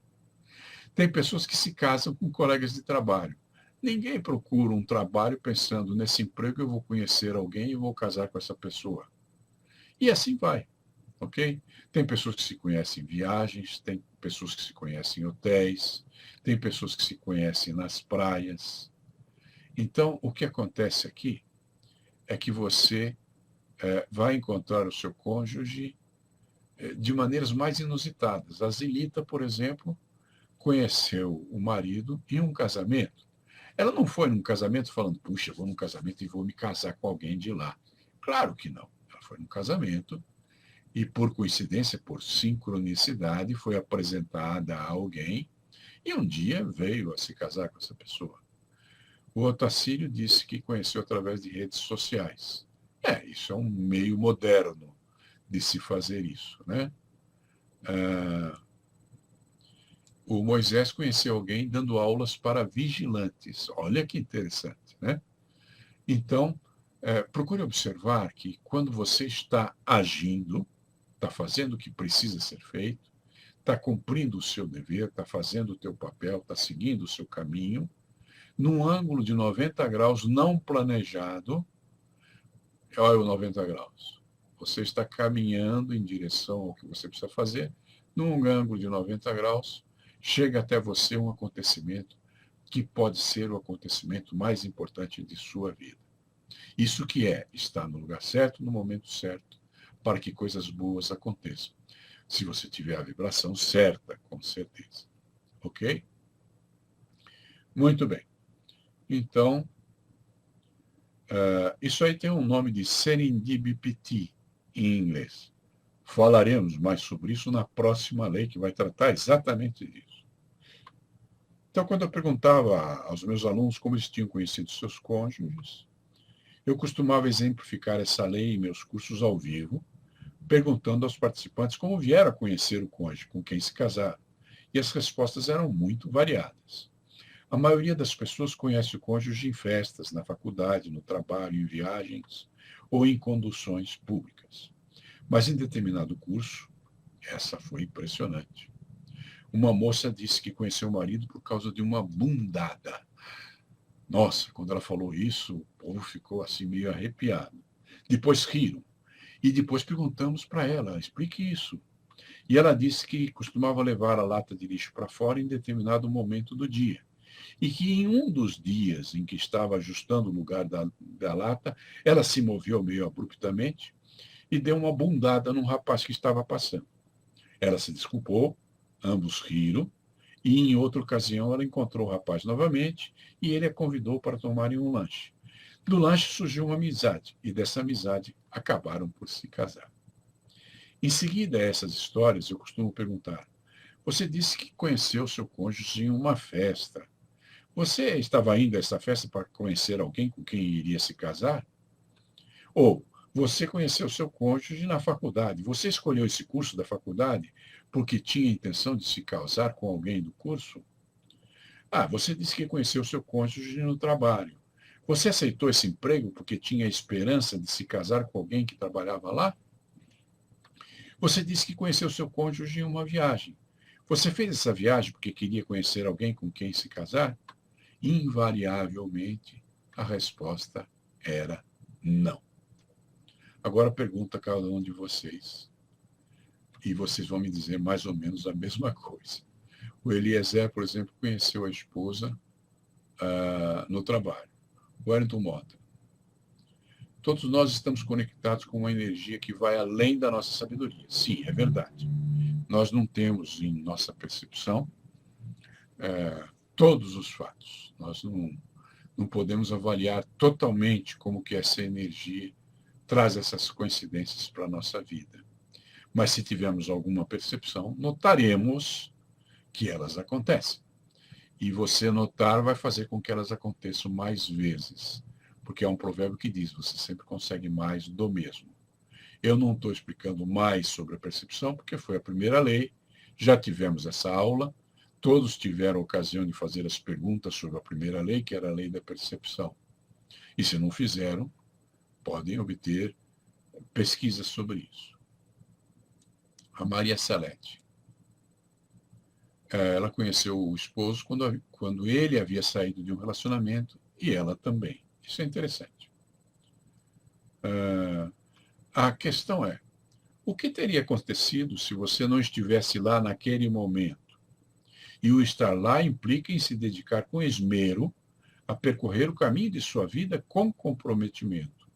Tem pessoas que se casam com colegas de trabalho. Ninguém procura um trabalho pensando, nesse emprego eu vou conhecer alguém e vou casar com essa pessoa. E assim vai, ok? Tem pessoas que se conhecem em viagens, tem pessoas que se conhecem em hotéis, tem pessoas que se conhecem nas praias. Então, o que acontece aqui é que você vai encontrar o seu cônjuge de maneiras mais inusitadas. A Zilita, por exemplo, conheceu o marido em um casamento. Ela não foi num casamento falando, puxa, vou num casamento e vou me casar com alguém de lá. Claro que não. Ela foi num casamento e, por coincidência, por sincronicidade, foi apresentada a alguém e um dia veio a se casar com essa pessoa. O Otacílio disse que conheceu através de redes sociais. Isso é um meio moderno de se fazer isso, né? O Moisés conheceu alguém dando aulas para vigilantes. Olha que interessante, né? Então, procure observar que quando você está agindo, está fazendo o que precisa ser feito, está cumprindo o seu dever, está fazendo o teu papel, está seguindo o seu caminho, num ângulo de 90 graus não planejado, olha o 90 graus. Você está caminhando em direção ao que você precisa fazer, num ângulo de 90 graus, chega até você um acontecimento que pode ser o acontecimento mais importante de sua vida. Isso que é estar no lugar certo, no momento certo, para que coisas boas aconteçam. Se você tiver a vibração certa, com certeza. Ok? Muito bem. Então, isso aí tem um nome de serendipity em inglês. Falaremos mais sobre isso na próxima lei, que vai tratar exatamente disso. Então, quando eu perguntava aos meus alunos como eles tinham conhecido seus cônjuges, eu costumava exemplificar essa lei em meus cursos ao vivo, perguntando aos participantes como vieram a conhecer o cônjuge com quem se casaram. E as respostas eram muito variadas. A maioria das pessoas conhece o cônjuge em festas, na faculdade, no trabalho, em viagens ou em conduções públicas. Mas em determinado curso, essa foi impressionante. Uma moça disse que conheceu o marido por causa de uma bundada. Nossa, quando ela falou isso, o povo ficou assim meio arrepiado. Depois riram. E depois perguntamos para ela, explique isso. E ela disse que costumava levar a lata de lixo para fora em determinado momento do dia. E que em um dos dias em que estava ajustando o lugar da lata, ela se moveu meio abruptamente e deu uma bundada num rapaz que estava passando. Ela se desculpou, ambos riram, e em outra ocasião ela encontrou o rapaz novamente e ele a convidou para tomarem um lanche. Do lanche surgiu uma amizade, e dessa amizade acabaram por se casar. Em seguida a essas histórias, eu costumo perguntar: você disse que conheceu seu cônjuge em uma festa. Você estava indo a essa festa para conhecer alguém com quem iria se casar? Ou você conheceu seu cônjuge na faculdade. Você escolheu esse curso da faculdade porque tinha intenção de se casar com alguém do curso? Você disse que conheceu seu cônjuge no trabalho. Você aceitou esse emprego porque tinha a esperança de se casar com alguém que trabalhava lá? Você disse que conheceu seu cônjuge em uma viagem. Você fez essa viagem porque queria conhecer alguém com quem se casar? Invariavelmente, a resposta era não. Agora pergunta a cada um de vocês, e vocês vão me dizer mais ou menos a mesma coisa. O Eliezer, por exemplo, conheceu a esposa no trabalho. O Wellington Mota. Todos nós estamos conectados com uma energia que vai além da nossa sabedoria. Sim, é verdade. Nós não temos em nossa percepção todos os fatos. Nós não podemos avaliar totalmente como que essa energia traz essas coincidências para a nossa vida. Mas se tivermos alguma percepção, notaremos que elas acontecem. E você notar vai fazer com que elas aconteçam mais vezes. Porque é um provérbio que diz, você sempre consegue mais do mesmo. Eu não estou explicando mais sobre a percepção, porque foi a primeira lei, já tivemos essa aula, todos tiveram a ocasião de fazer as perguntas sobre a primeira lei, que era a lei da percepção. E se não fizeram, podem obter pesquisas sobre isso. A Maria Salete. Ela conheceu o esposo quando ele havia saído de um relacionamento e ela também. Isso é interessante. A questão é, o que teria acontecido se você não estivesse lá naquele momento? E o estar lá implica em se dedicar com esmero a percorrer o caminho de sua vida com comprometimento.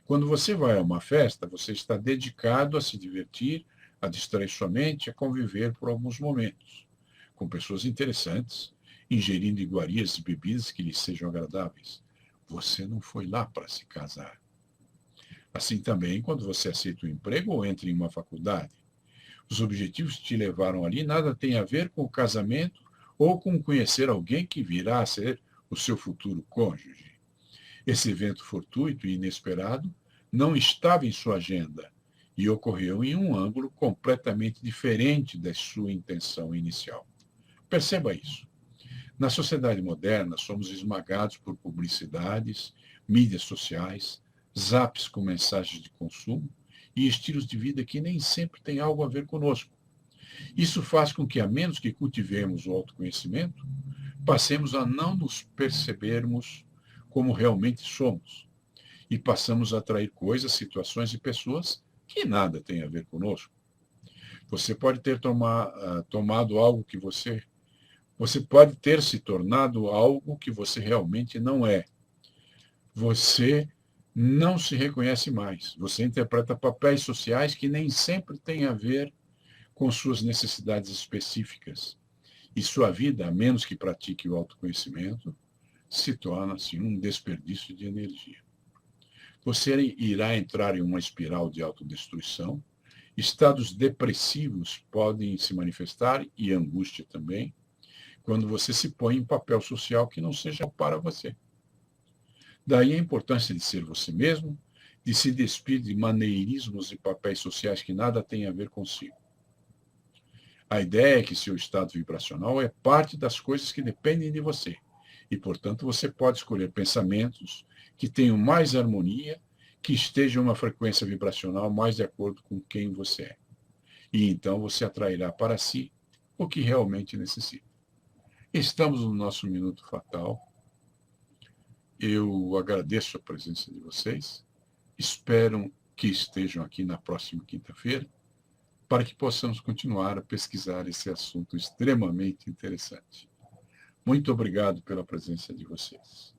Quando você vai a uma festa, você está dedicado a se divertir, a distrair sua mente, a conviver por alguns momentos, com pessoas interessantes, ingerindo iguarias e bebidas que lhes sejam agradáveis. Você não foi lá para se casar. Assim também, quando você aceita um emprego ou entra em uma faculdade, os objetivos que te levaram ali nada tem a ver com o casamento ou com conhecer alguém que virá a ser o seu futuro cônjuge. Esse evento fortuito e inesperado não estava em sua agenda e ocorreu em um ângulo completamente diferente da sua intenção inicial. Perceba isso. Na sociedade moderna, somos esmagados por publicidades, mídias sociais, zaps com mensagens de consumo e estilos de vida que nem sempre têm algo a ver conosco. Isso faz com que, a menos que cultivemos o autoconhecimento, passemos a não nos percebermos como realmente somos e passamos a atrair coisas, situações e pessoas que nada têm a ver conosco. Você pode ter tomado algo que você pode ter se tornado algo que você realmente não é. Você não se reconhece mais. Você interpreta papéis sociais que nem sempre têm a ver com suas necessidades específicas. E sua vida, a menos que pratique o autoconhecimento, se torna assim um desperdício de energia. Você irá entrar em uma espiral de autodestruição. Estados depressivos podem se manifestar, e angústia também, quando você se põe em papel social que não seja para você. Daí a importância de ser você mesmo, de se despir de maneirismos e papéis sociais que nada têm a ver consigo. A ideia é que seu estado vibracional é parte das coisas que dependem de você. E, portanto, você pode escolher pensamentos que tenham mais harmonia, que estejam em uma frequência vibracional mais de acordo com quem você é. E então você atrairá para si o que realmente necessita. Estamos no nosso minuto fatal. Eu agradeço a presença de vocês. Espero que estejam aqui na próxima quinta-feira para que possamos continuar a pesquisar esse assunto extremamente interessante. Muito obrigado pela presença de vocês.